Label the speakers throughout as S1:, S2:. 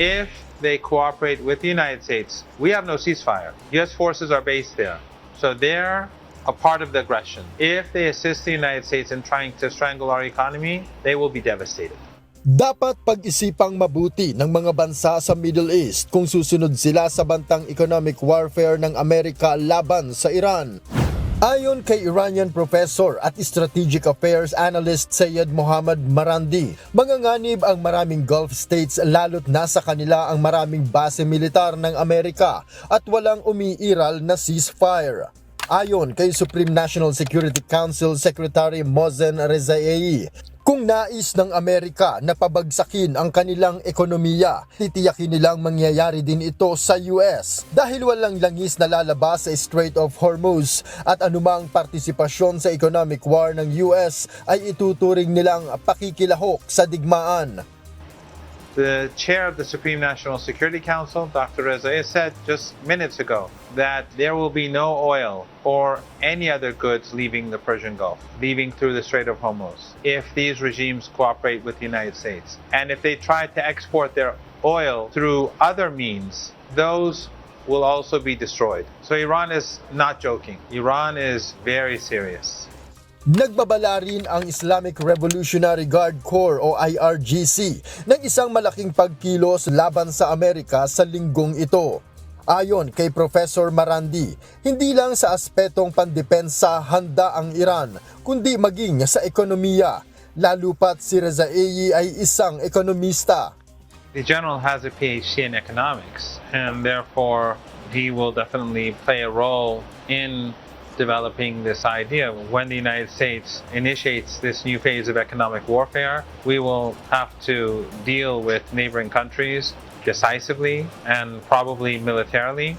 S1: If they cooperate with the United States, we have no ceasefire. U.S. forces are based there. So they're a part of the aggression. If they assist the United States in trying to strangle our economy, they will be devastated.
S2: Dapat pag-isipang mabuti ng mga bansa sa Middle East kung susunod sila sa bantang economic warfare ng Amerika laban sa Iran. Ayon kay Iranian professor at strategic affairs analyst Syed Mohammad Marandi, manganganib ang maraming Gulf states lalo't nasa kanila ang maraming base militar ng Amerika at walang umiiral na ceasefire. Ayon kay Supreme National Security Council Secretary Mohsen Rezaei, kung nais ng Amerika na pabagsakin ang kanilang ekonomiya, titiyakin nilang mangyayari din ito sa US dahil walang langis na lalabas sa Strait of Hormuz at anumang partisipasyon sa economic war ng US ay ituturing nilang pakikilahok sa digmaan.
S1: The chair of the Supreme National Security Council, Dr. Rezaei, said just minutes ago that there will be no oil or any other goods leaving the Persian Gulf, leaving through the Strait of Hormuz, if these regimes cooperate with the United States. And if they try to export their oil through other means, those will also be destroyed. So Iran is not joking. Iran is very serious.
S2: Nagbabala rin ang Islamic Revolutionary Guard Corps o IRGC ng isang malaking pagkilos laban sa Amerika sa linggong ito. Ayon kay Professor Marandi, hindi lang sa aspetong pandepensa handa ang Iran, kundi maging sa ekonomiya, lalo pat si Rezaei ay isang ekonomista.
S1: The general has a PhD in economics, and therefore he will definitely play a role in developing this idea. When the United States initiates this new phase of economic warfare, we will have to deal with neighboring countries decisively and probably militarily.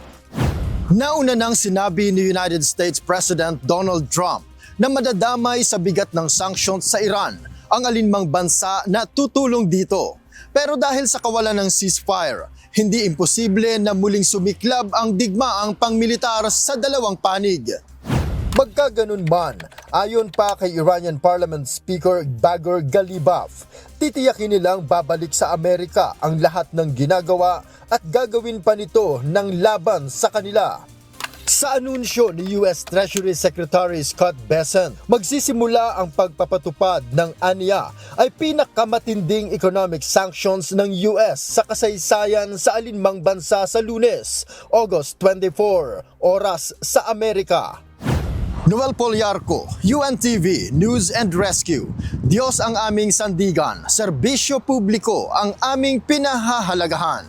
S2: Nauna nang sinabi ni United States President Donald Trump na madadamay sa bigat ng sanctions sa Iran ang alinmang bansa na tutulong dito. Pero dahil sa kawalan ng ceasefire, hindi imposible na muling sumiklab ang digmaang pangmilitar sa dalawang panig. Magkaganon man, ayon pa kay Iranian Parliament Speaker Baghar Ghalibaf, titiyakin nilang babalik sa Amerika ang lahat ng ginagawa at gagawin pa nito ng laban sa kanila. Sa anunsyo ni US Treasury Secretary Scott Bessent, magsisimula ang pagpapatupad ng ANIA ay pinakamatinding economic sanctions ng US sa kasaysayan sa alinmang bansa sa Lunes, August 24, oras sa Amerika. Noel Poliarco, UNTV News and Rescue. Diyos ang aming sandigan, serbisyo publiko ang aming pinahahalagahan.